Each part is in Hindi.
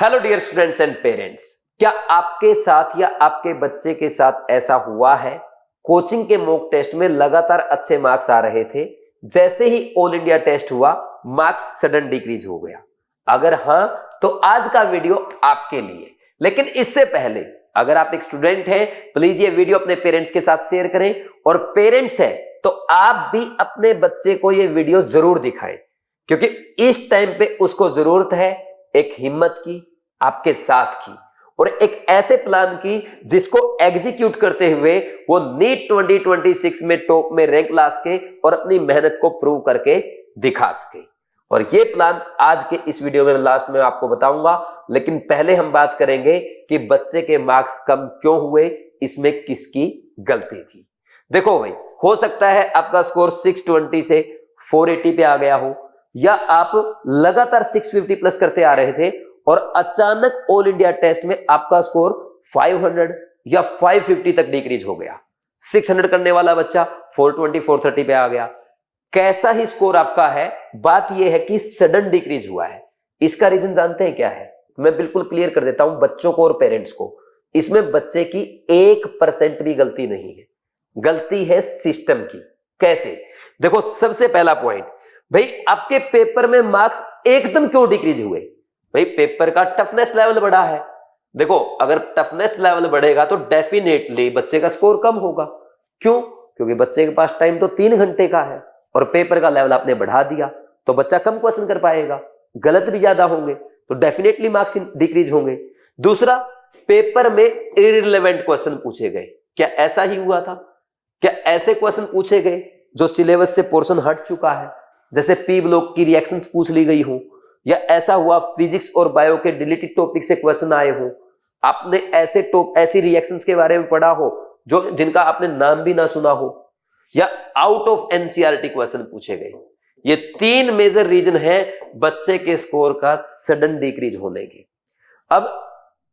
Hello dear students and parents, क्या आपके साथ या आपके बच्चे के साथ ऐसा हुआ है? कोचिंग के मॉक टेस्ट में लगातार अच्छे मार्क्स आ रहे थे, जैसे ही ऑल इंडिया टेस्ट हुआ मार्क्स सडन डिक्रीज हो गया। अगर हां तो आज का वीडियो आपके लिए। लेकिन इससे पहले अगर आप एक स्टूडेंट हैं, प्लीज ये वीडियो अपने पेरेंट्स के साथ शेयर करें, और पेरेंट्स हैं तो आप भी अपने बच्चे को ये वीडियो जरूर दिखाएं, क्योंकि इस टाइम पे उसको जरूरत है एक हिम्मत की, आपके साथ की, और एक ऐसे प्लान की जिसको एग्जीक्यूट करते हुए वो नीट 2026 में टॉप में रैंक ला सके और अपनी मेहनत को प्रूव करके दिखा सके। और ये प्लान आज के इस वीडियो में लास्ट में आपको बताऊंगा। लेकिन पहले हम बात करेंगे कि बच्चे के मार्क्स कम क्यों हुए, इसमें किसकी गलती थी। देखो भाई, हो सकता है आपका स्कोर 620 से 480 पे आ गया हो, या आप लगातार 650 प्लस करते आ रहे थे और अचानक ऑल इंडिया टेस्ट में आपका स्कोर 500 या 550 तक डिक्रीज हो गया। 600 करने वाला बच्चा 420 430 पे आ गया। कैसा ही स्कोर आपका है, बात यह है कि सडन डिक्रीज हुआ है। इसका रीजन जानते हैं क्या है? मैं बिल्कुल क्लियर कर देता हूं बच्चों को और पेरेंट्स को। इसमें बच्चे की 1% भी गलती नहीं है, गलती है सिस्टम की। कैसे? देखो, सबसे पहला पॉइंट, भाई आपके पेपर में मार्क्स एकदम क्यों डिक्रीज हुए? भाई पेपर का टफनेस लेवल बढ़ा है। देखो, अगर टफनेस लेवल बढ़ेगा तो डेफिनेटली बच्चे का स्कोर कम होगा। क्यों? क्योंकि बच्चे के पास टाइम तो 3 घंटे का है और पेपर का लेवल आपने बढ़ा दिया तो बच्चा कम क्वेश्चन कर पाएगा, गलत भी ज्यादा होंगे तो डेफिनेटली मार्क्स डिक्रीज होंगे। दूसरा, पेपर में इररिलेवेंट क्वेश्चन पूछे गए। क्या ऐसा ही हुआ था? क्या ऐसे क्वेश्चन पूछे गए जो सिलेबस से पोर्शन हट चुका है, जैसे पी ब्लॉक की रिएक्शंस पूछ ली गई हो, या ऐसा हुआ फिजिक्स और बायो के डिलीटेड टॉपिक से क्वेश्चन आए हो, आपने ऐसी रिएक्शंस के बारे में पढ़ा हो जो जिनका आपने नाम भी ना सुना हो, या आउट ऑफ एनसीईआरटी क्वेश्चन पूछे गए। ये 3 मेजर रीजन है बच्चे के स्कोर का सडन डिक्रीज होने के। अब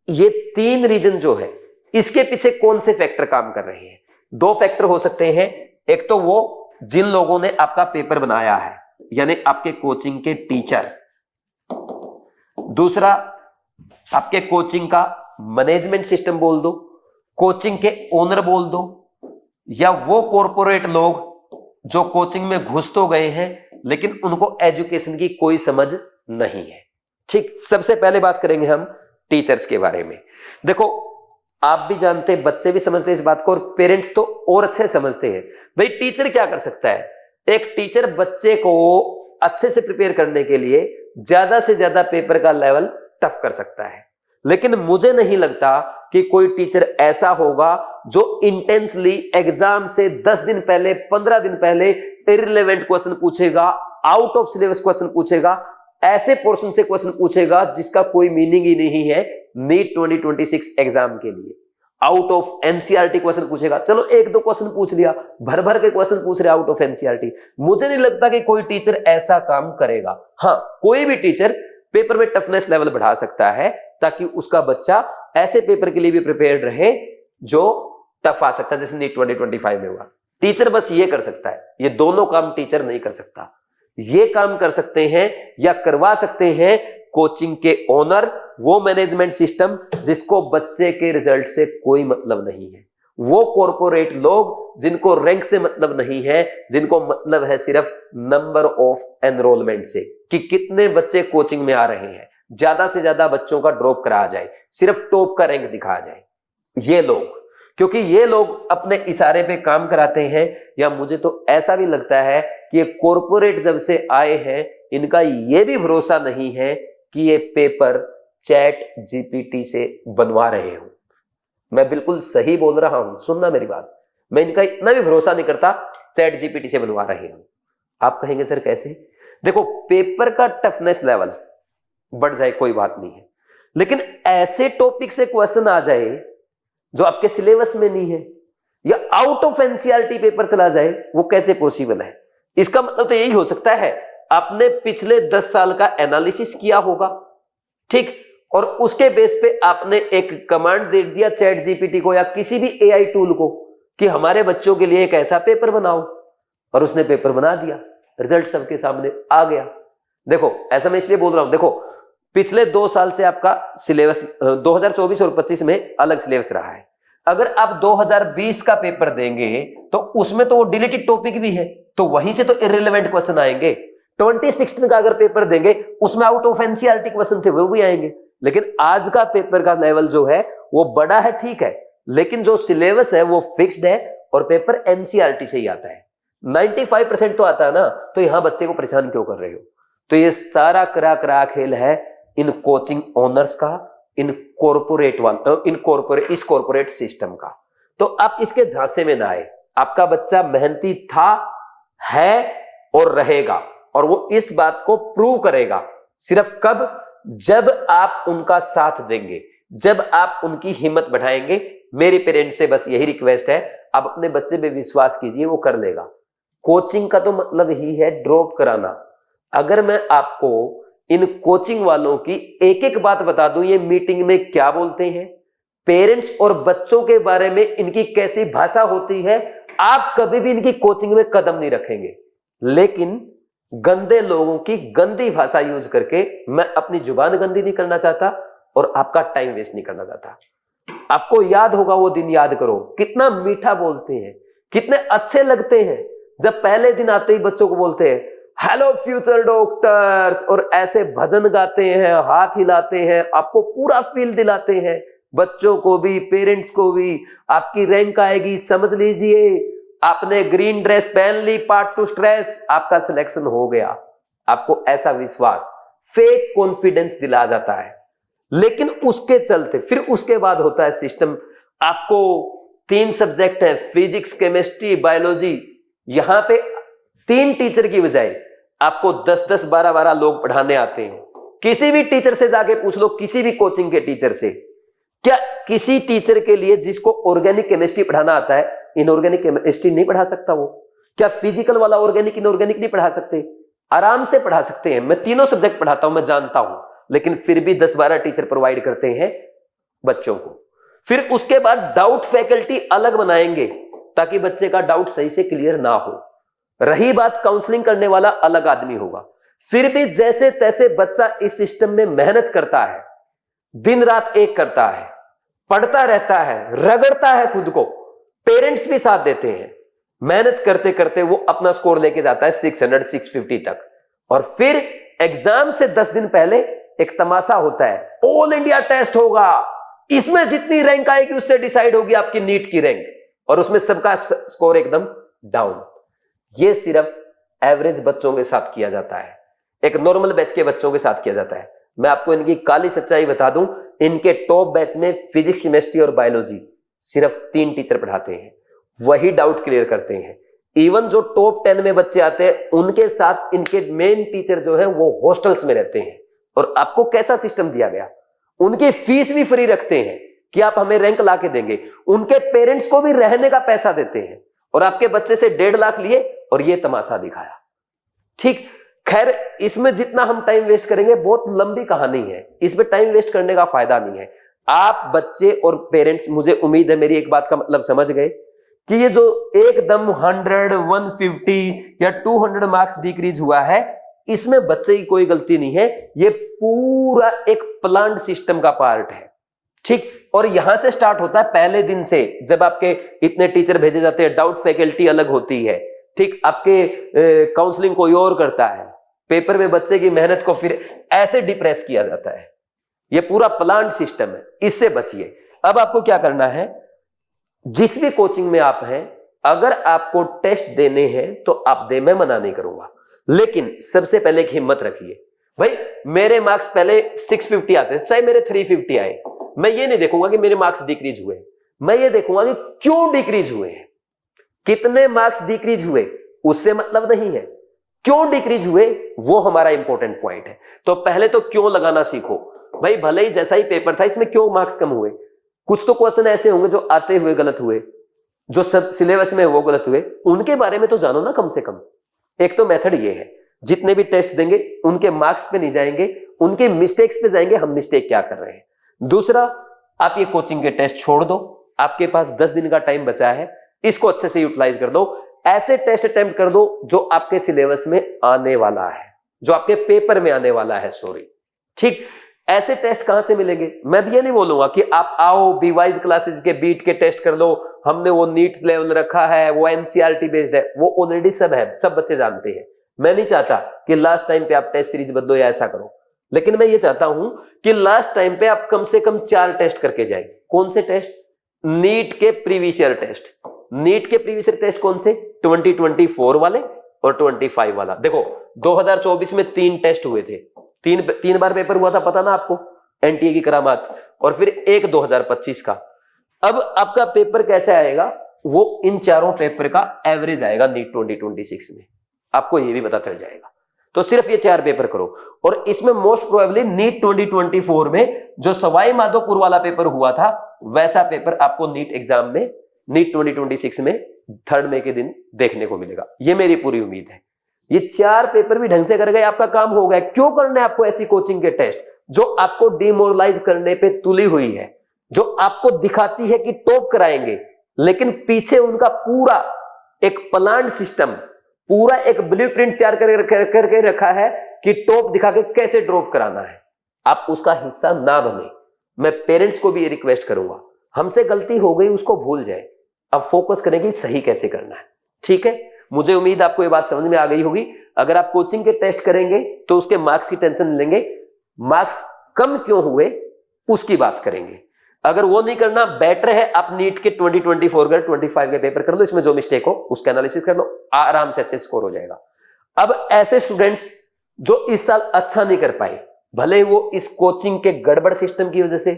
ये 3 रीजन जो है, इसके पीछे कौन से फैक्टर काम कर रहे हैं? 2 फैक्टर हो सकते हैं। एक तो वो जिन लोगों ने आपका पेपर बनाया है, यानी आपके कोचिंग के टीचर। दूसरा, आपके कोचिंग का मैनेजमेंट सिस्टम बोल दो, कोचिंग के ओनर बोल दो, या वो कॉरपोरेट लोग जो कोचिंग में घुस तो गए हैं लेकिन उनको एजुकेशन की कोई समझ नहीं है। ठीक, सबसे पहले बात करेंगे हम टीचर्स के बारे में। देखो, आप भी जानते हैं, बच्चे भी समझते हैं इस बात को, और पेरेंट्स तो और अच्छे समझते हैं। भाई टीचर क्या कर सकता है? एक टीचर बच्चे को अच्छे से प्रिपेयर करने के लिए ज्यादा से ज्यादा पेपर का लेवल टफ कर सकता है। लेकिन मुझे नहीं लगता कि कोई टीचर ऐसा होगा जो इंटेंसली एग्जाम से 10 दिन पहले, 15 दिन पहले इररिलेवेंट क्वेश्चन पूछेगा, आउट ऑफ सिलेबस क्वेश्चन पूछेगा, ऐसे पोर्शन से क्वेश्चन पूछेगा जिसका कोई मीनिंग ही नहीं है नीट 2026 एग्जाम के लिए। आउट ऑफ एनसीईआरटी क्वेश्चन पूछेगा। चलो 1-2 क्वेश्चन पूछ लिया, भर भर के क्वेश्चन पूछ रहे आउट ऑफ एनसीईआरटी। मुझे नहीं लगता कि कोई टीचर ऐसा काम करेगा। हाँ, कोई भी टीचर पेपर में टफनेस लेवल बढ़ा सकता है ताकि उसका बच्चा ऐसे पेपर के लिए भी प्रिपेयर्ड रहे जो टफ आ सकता है, जैसे नीट 2025 में हुआ। टीचर बस ये कर सकता है, ये दोनों काम टीचर नहीं कर सकता। ये काम कर सकते हैं या करवा सकते हैं कोचिंग के ओनर, वो मैनेजमेंट सिस्टम जिसको बच्चे के रिजल्ट से कोई मतलब नहीं है, वो कॉरपोरेट लोग जिनको रैंक से मतलब नहीं है, जिनको मतलब है सिर्फ नंबर ऑफ एनरोलमेंट से, कि कितने बच्चे कोचिंग में आ रहे हैं, ज्यादा से ज्यादा बच्चों का ड्रॉप करा जाए, सिर्फ टॉप का रैंक दिखाया जाए। ये लोग, क्योंकि ये लोग अपने इशारे पे काम कराते हैं, या मुझे तो ऐसा भी लगता है कि ये कॉरपोरेट जब से आए हैं इनका ये भी भरोसा नहीं है कि ये पेपर चैट जीपीटी से बनवा रहे हो। मैं बिल्कुल सही बोल रहा हूं, सुनना मेरी बात। मैं इनका इतना भी भरोसा नहीं करता चैट जीपीटी से बनवा रहे हो। आप कहेंगे सर कैसे? देखो, पेपर का टफनेस लेवल बढ़ जाए कोई बात नहीं है, लेकिन ऐसे टॉपिक से क्वेश्चन आ जाए जो आपके सिलेबस में नहीं है, या आउट ऑफ एनसीईआरटी पेपर चला जाए, वो कैसे पॉसिबल है? इसका मतलब तो यही हो सकता है आपने पिछले 10 साल का एनालिसिस किया होगा, ठीक, और उसके बेस पे आपने एक कमांड दे दिया चैट जीपीटी को या किसी भी एआई टूल को कि हमारे बच्चों के लिए एक ऐसा पेपर बनाओ, और उसने पेपर बना दिया, रिजल्ट सबके सामने आ गया। देखो, ऐसा मैं इसलिए बोल रहा हूं, देखो पिछले 2 साल से आपका सिलेबस 2024 और 25 में अलग सिलेबस रहा है। अगर आप 2020 का पेपर देंगे तो उसमें तो वो डिलीटेड टॉपिक भी है, तो वहीं से तो इररिलेवेंट क्वेश्चन आएंगे। 2016 का अगर पेपर देंगे उसमें आउट ऑफ एनसीईआरटी क्वेश्चन थे, वो भी आएंगे। लेकिन आज का पेपर का लेवल जो है वो बड़ा है, ठीक है, लेकिन जो सिलेबस है वो फिक्स्ड है और पेपर एनसीईआरटी से ही आता है। 95% तो आता है ना, तो यहां बच्चे को परेशान क्यों कर रहे हो? तो ये सारा करा खेल है इन कोचिंग ओनर्स का, इन कॉर्पोरेट सिस्टम का। तो आप इसके झांसे में ना आए। आपका बच्चा मेहनती था, है और रहेगा, और वो इस बात को प्रूव करेगा। सिर्फ कब? जब आप उनका साथ देंगे, जब आप उनकी हिम्मत बढ़ाएंगे। मेरे पेरेंट्स से बस यही रिक्वेस्ट है, आप अपने बच्चे पे विश्वास कीजिए, वो कर लेगा। कोचिंग का तो मतलब ही है ड्रॉप कराना। अगर मैं आपको इन कोचिंग वालों की एक एक बात बता दूं, ये मीटिंग में क्या बोलते हैं, पेरेंट्स और बच्चों के बारे में इनकी कैसी भाषा होती है, आप कभी भी इनकी कोचिंग में कदम नहीं रखेंगे। लेकिन गंदे लोगों की गंदी भाषा यूज करके मैं अपनी जुबान गंदी नहीं करना चाहता और आपका टाइम वेस्ट नहीं करना चाहता। आपको याद होगा वो दिन, याद करो कितना मीठा बोलते हैं, कितने अच्छे लगते हैं जब पहले दिन आते ही बच्चों को बोलते हैं हेलो फ्यूचर डॉक्टर्स, और ऐसे भजन गाते हैं, हाथ हिलाते हैं, आपको पूरा फील दिलाते हैं, बच्चों को भी पेरेंट्स को भी। आपकी रैंक आएगी, समझ लीजिए आपने ग्रीन ड्रेस पहन ली, पार्ट टू स्ट्रेस, आपका सिलेक्शन हो गया। आपको ऐसा विश्वास, फेक कॉन्फिडेंस दिलाया जाता है। लेकिन उसके चलते फिर उसके बाद होता है सिस्टम, आपको 3 सब्जेक्ट है, फिजिक्स, केमिस्ट्री, बायोलॉजी। यहां पे 3 टीचर की बजाय आपको 10-10, 12-12 लोग पढ़ाने आते हैं। किसी भी टीचर से जाके पूछ लो, किसी भी कोचिंग के टीचर से, क्या किसी टीचर के लिए जिसको ऑर्गेनिक केमिस्ट्री पढ़ाना आता है इनऑर्गेनिक केमिस्ट्री नहीं पढ़ा सकता? वो क्या फिजिकल वाला ऑर्गेनिक इनऑर्गेनिक नहीं पढ़ा सकते? आराम से पढ़ा सकते हैं। मैं 3 सब्जेक्ट पढ़ाता हूं, मैं जानता हूं, लेकिन फिर भी 10-12 टीचर प्रोवाइड करते हैं बच्चों को। फिर उसके बाद डाउट फैकल्टी अलग बनाएंगे ताकि बच्चे का डाउट सही से क्लियर ना हो। रही बात काउंसलिंग करने वाला, अलग आदमी होगा। फिर भी जैसे तैसे बच्चा इस सिस्टम में मेहनत करता है, दिन रात एक करता है, पढ़ता रहता है, रगड़ता है खुद को, पेरेंट्स भी साथ देते हैं। मेहनत करते करते वो अपना स्कोर लेके जाता है 600, 650 तक। और फिर एग्जाम से 10 दिन पहले एक तमाशा होता है, ऑल इंडिया टेस्ट होगा, इसमें जितनी रैंक आएगी उससे डिसाइड होगी आपकी नीट की रैंक, और उसमें सबका स्कोर एकदम डाउन। ये सिर्फ एवरेज बच्चों के साथ किया जाता है, एक नॉर्मल बैच के बच्चों के साथ किया जाता है। मैं आपको इनकी काली सच्चाई बता दूं, इनके टॉप बैच में फिजिक्स, केमिस्ट्री और बायोलॉजी सिर्फ 3 टीचर पढ़ाते हैं, वही डाउट क्लियर करते हैं। इवन जो टॉप 10 में बच्चे आते हैं उनके साथ इनके मेन टीचर जो हैं वो हॉस्टल्स में रहते हैं। और आपको कैसा सिस्टम दिया गया, उनकी फीस भी फ्री रखते हैं कि आप हमें रैंक ला के देंगे, उनके पेरेंट्स को भी रहने का पैसा देते हैं, और आपके बच्चे से 1.5 लाख लिए और ये तमाशा दिखाया। ठीक, खैर इसमें जितना हम टाइम वेस्ट करेंगे बहुत लंबी कहानी है, इसमें टाइम वेस्ट करने का फायदा नहीं है। आप बच्चे और पेरेंट्स, मुझे उम्मीद है मेरी एक बात का मतलब समझ गए कि ये जो एकदम 100, 150 या 200 मार्क्स डिक्रीज हुआ है, इसमें बच्चे की कोई गलती नहीं है, ये पूरा एक प्लान्ड सिस्टम का पार्ट है। ठीक, और यहां से स्टार्ट होता है पहले दिन से, जब आपके इतने टीचर भेजे जाते हैं, डाउट फैकल्टी अलग होती है। ठीक, आपके काउंसलिंग कोई और करता है, पेपर में बच्चे की मेहनत को फिर ऐसे डिप्रेस किया जाता है। ये पूरा प्लान्ड सिस्टम है, इससे बचिए। अब आपको क्या करना है, जिस भी कोचिंग में आप हैं, अगर आपको टेस्ट देने हैं तो आप दे, मैं मना नहीं करूंगा, लेकिन सबसे पहले एक हिम्मत रखिए। भाई मेरे मार्क्स पहले 650 आते थे, चाहे मेरे 350 आए, मैं ये नहीं देखूंगा कि मेरे मार्क्स डिक्रीज हुए, मैं ये देखूंगा कि क्यों डिक्रीज हुए हैं। कितने मार्क्स डिक्रीज हुए उससे मतलब नहीं है, क्यों डिक्रीज हुए वो हमारा इंपॉर्टेंट पॉइंट है। तो पहले तो क्यों लगाना सीखो। भाई भले ही जैसा ही पेपर था, इसमें क्यों मार्क्स कम हुए? कुछ तो क्वेश्चन ऐसे होंगे जो आते हुए गलत हुए, जो सब सिलेबस में वो गलत हुए, उनके बारे में तो जानो ना कम से कम। एक तो मेथड ये है, जितने भी टेस्ट देंगे उनके मार्क्स पे नहीं जाएंगे, उनके मिस्टेक्स पे जाएंगे, हम मिस्टेक क्या कर रहे हैं। दूसरा, आप ये कोचिंग के टेस्ट छोड़ दो, आपके पास 10 दिन का टाइम बचा है, इसको अच्छे से यूटिलाइज कर दो। ऐसे टेस्ट अटेम्प्ट कर दो जो आपके सिलेबस में आने वाला है, जो आपके पेपर में आने वाला है, सॉरी। ठीक, ऐसे टेस्ट कहां से मिलेंगे? मैं भी ये नहीं बोलूंगा कि आप आओ बीवाइज क्लासेस के बीट के टेस्ट कर लो, हमने वो नीट लेवल रखा है, वो एनसीईआरटी बेस्ड है, वो ऑलरेडी सब है, सब बच्चे जानते हैं। मैं नहीं चाहता कि लास्ट टाइम पे आप टेस्ट सीरीज बदलो या ऐसा करो, लेकिन मैं ये चाहता हूं कि लास्ट टाइम पे आप कम से कम 4 टेस्ट करके जाए। कौन से टेस्ट? नीट के प्रीवियस ईयर टेस्ट। नीट के प्रीवियस ईयर टेस्ट कौन से? 2024 वाले और 25 वाला। देखो 2024 में 3 टेस्ट हुए थे, तीन बार पेपर हुआ था, पता ना आपको, एनटीए की करामात, और फिर एक 2025 का। अब आपका पेपर कैसे आएगा? वो इन चारों पेपर का एवरेज आएगा नीट 2026 में, आपको ये भी पता चल जाएगा। तो सिर्फ ये 4 पेपर करो, और इसमें मोस्ट प्रोबेबली नीट 2024 में जो सवाई माधोपुर वाला पेपर हुआ था वैसा पेपर आपको नीट एग्जाम में नीट 2026 में 3 मई के दिन देखने को मिलेगा, ये मेरी पूरी उम्मीद है। ये 4 पेपर भी ढंग से कर गए, आपका काम हो गया। क्यों करना है आपको ऐसी कोचिंग के टेस्ट जो आपको डिमोरलाइज करने पे तुली हुई है, जो आपको दिखाती है कि टॉप कराएंगे, लेकिन पीछे उनका पूरा एक प्लान सिस्टम, पूरा एक ब्लूप्रिंट तैयार करके रखा है कि टॉप दिखा के कैसे ड्रॉप कराना है। आप उसका हिस्सा ना बने। मैं पेरेंट्स को भी ये रिक्वेस्ट करूंगा, हमसे गलती हो गई उसको भूल जाए, अब फोकस करेंगे सही कैसे करना है। ठीक है, मुझे उम्मीद आपको ये बात समझ में आ गई होगी। अगर आप कोचिंग के टेस्ट करेंगे तो उसके मार्क्स की टेंशन लेंगे, मार्क्स कम क्यों हुए उसकी बात करेंगे। अगर वो नहीं करना, बेटर है आप नीट के 2024 के 25 के पेपर कर लो, इसमें जो मिस्टेक हो उसका एनालिसिस कर लो, आराम से अच्छे स्कोर हो जाएगा। अब ऐसे स्टूडेंट्स जो इस साल अच्छा नहीं कर पाए, भले वो इस कोचिंग के गड़बड़ सिस्टम की वजह से,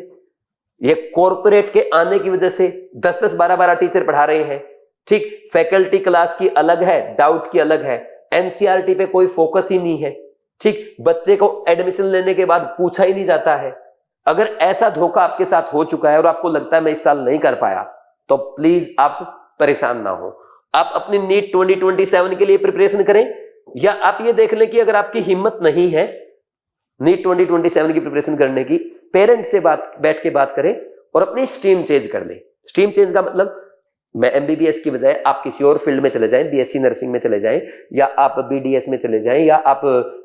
ये कॉर्पोरेट के आने की वजह से 10-10, 12-12 टीचर पढ़ा रहे हैं, ठीक, फैकल्टी क्लास की अलग है, डाउट की अलग है, एनसीईआरटी पे कोई फोकस ही नहीं है, ठीक, बच्चे को एडमिशन लेने के बाद पूछा ही नहीं जाता है। अगर ऐसा धोखा आपके साथ हो चुका है और आपको लगता है मैं इस साल नहीं कर पाया, तो प्लीज आप परेशान ना हो। आप अपनी नीट 2027 के लिए प्रिपरेशन करें, या आप ये देख लें कि अगर आपकी हिम्मत नहीं है नीट 2027 की प्रिपरेशन करने की, पेरेंट से बैठ के बात करें और अपनी स्ट्रीम चेंज कर लें। स्ट्रीम चेंज का मतलब, मैं एमबीबीएस की बजाय आप किसी और फील्ड में चले जाएं, बीएससी नर्सिंग में चले जाएं, या आप बीडीएस में चले जाएं, या आप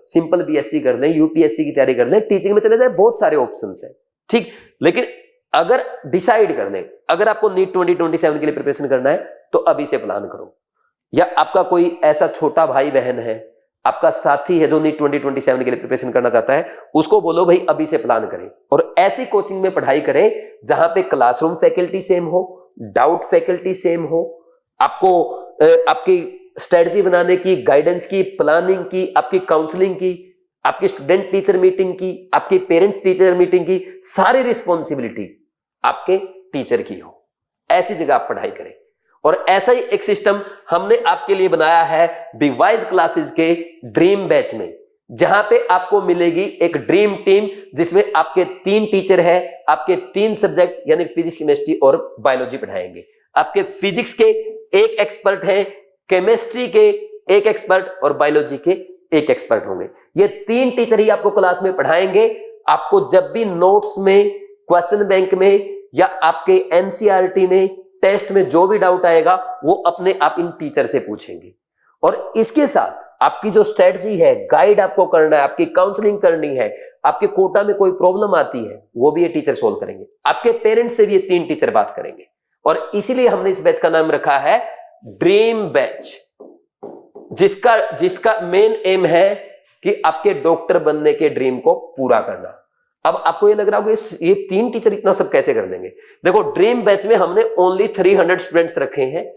सिंपल बीएससी कर लें, यूपीएससी की तैयारी कर लें, टीचिंग में चले जाएं, बहुत सारे ऑप्शंस हैं, ठीक। लेकिन अगर डिसाइड कर लें, अगर आपको नीट 2027 के लिए प्रिपरेशन करना है तो अभी से प्लान करो। या आपका कोई ऐसा छोटा भाई बहन है, आपका साथी है जो नीट 2027 के लिए प्रिपरेशन करना चाहता है, उसको बोलो भाई अभी से प्लान करें और ऐसी कोचिंग में पढ़ाई करें जहां पे क्लासरूम फैकल्टी सेम हो, डाउट फैकल्टी सेम हो, आपको आपकी स्ट्रेटजी बनाने की, गाइडेंस की, प्लानिंग की, आपकी काउंसलिंग की, आपकी स्टूडेंट टीचर मीटिंग की, आपकी पेरेंट टीचर मीटिंग की, सारी रिस्पॉन्सिबिलिटी आपके टीचर की हो। ऐसी जगह आप पढ़ाई करें। और ऐसा ही एक सिस्टम हमने आपके लिए बनाया है बीवाइज क्लासेस के ड्रीम बैच में, जहां पे आपको मिलेगी एक ड्रीम टीम जिसमें आपके 3 टीचर है, आपके 3 सब्जेक्ट यानी फिजिक्स, केमिस्ट्री और बायोलॉजी पढ़ाएंगे। आपके फिजिक्स के 1 एक्सपर्ट हैं, केमिस्ट्री के 1 एक्सपर्ट और बायोलॉजी के 1 एक्सपर्ट होंगे। ये 3 टीचर ही आपको क्लास में पढ़ाएंगे। आपको जब भी नोट्स में, क्वेश्चन बैंक में या आपके एनसीईआरटी में, टेस्ट में जो भी डाउट आएगा वो अपने आप इन टीचर से पूछेंगे। और इसके साथ आपकी जो स्ट्रेटजी है, गाइड आपको करना है, आपकी काउंसलिंग करनी है, आपके कोटा में कोई प्रॉब्लम आती है वो भी ये टीचर सोल्व करेंगे। आपके पेरेंट्स से भी ये 3 टीचर बात करेंगे। और इसीलिए हमने इस बैच का नाम रखा है ड्रीम बैच, जिसका मेन एम है कि आपके डॉक्टर बनने के ड्रीम को पूरा करना। अब आपको ये लग रहा होगा ये 3 टीचर इतना सब कैसे कर देंगे। देखो, ड्रीम बैच में हमने ओनली 300 स्टूडेंट्स रखे हैं,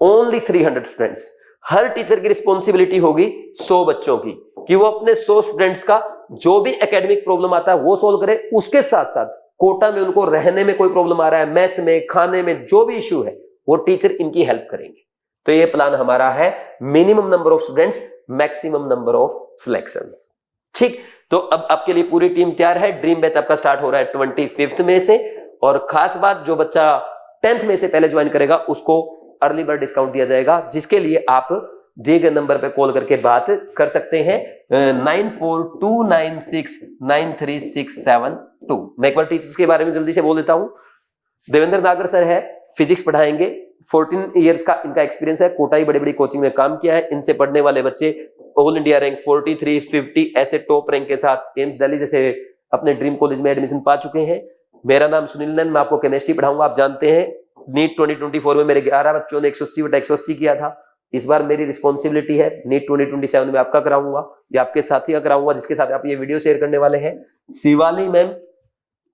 ओनली 300 स्टूडेंट्स। हर टीचर की रिस्पॉन्सिबिलिटी होगी 100 बच्चों की, कि वो अपने 100 स्टूडेंट्स का जो भी एकेडमिक प्रॉब्लम आता है वो सोल्व करे। उसके साथ साथ कोटा में उनको रहने में कोई प्रॉब्लम आ रहा है, मेस में, खाने में जो भी इश्यू है, वो टीचर इनकी हेल्प करेंगे। तो ये प्लान हमारा है, minimum number of students, maximum number of selections, ठीक। तो अब आपके लिए पूरी टीम तैयार है। ड्रीम बैच आपका स्टार्ट हो रहा है 25 मई से। और खास बात, जो बच्चा 10th में से पहले ज्वाइन करेगा उसको अर्ली बर्ड डिस्काउंट दिया जाएगा, जिसके लिए आप दिए गए नंबर पे कॉल करके बात कर सकते हैं, 9429693672। मैं एक बार टीचर्स के बारे में जल्दी से बोल देता हूं। देवेंद्र नागर सर है, फिजिक्स पढ़ाएंगे, 14 इयर्स का इनका एक्सपीरियंस है, कोटा ही बड़ी बड़ी कोचिंग में काम किया है। इनसे पढ़ने वाले बच्चे ऑल इंडिया रैंक 43, 50 ऐसे टॉप रैंक के साथ एम्स दिल्ली जैसे अपने ड्रीम कॉलेज में एडमिशन पा चुके हैं। मेरा नाम सुनील नंद, मैं आपको केमिस्ट्री पढ़ाऊंगा। आप जानते हैं नीट 2024 में मेरे 11 बच्चों ने 180/180 किया था। इस बार मेरी रिस्पॉन्सिबिलिटी है नीट 2027 में आपका कराऊंगा या आपके साथी का कराऊंगा जिसके साथ आप ये वीडियो शेयर करने वाले हैं। शिवाली मैम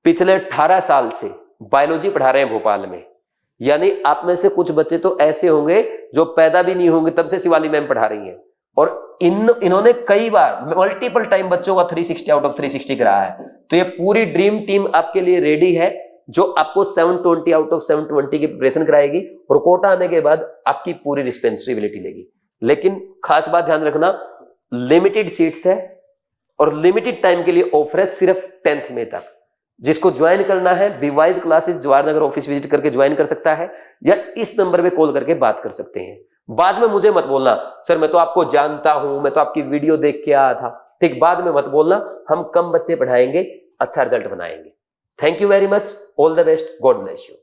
पिछले 18 साल से बायोलॉजी पढ़ा रहे हैं भोपाल में, यानी आप में से कुछ बच्चे तो ऐसे होंगे जो पैदा भी नहीं होंगे तब से शिवाली मैम पढ़ा रही हैं, और इन्होंने कई बार मल्टीपल टाइम बच्चों का 360 आउट ऑफ 360 कराया है। तो ये पूरी ड्रीम टीम आपके लिए रेडी है जो आपको 720 आउट ऑफ 720 की प्रिपरेशन कराएगी और कोटा आने के बाद आपकी पूरी रिस्पॉन्सिबिलिटी लेगी। लेकिन खास बात ध्यान रखना, लिमिटेड सीट्स है और लिमिटेड टाइम के लिए ऑफर है, सिर्फ 10th में तक। जिसको ज्वाइन करना है विवाइज classes Jawahar Nagar office visit करके ज्वाइन कर सकता है या इस नंबर पे कॉल करके बात कर सकते हैं। बाद में मुझे मत बोलना सर मैं तो आपको जानता हूं, मैं तो आपकी वीडियो देख के आया था, ठीक, बाद में मत बोलना। हम कम बच्चे पढ़ाएंगे, अच्छा रिजल्ट बनाएंगे। Thank you very much, all the best, God bless you.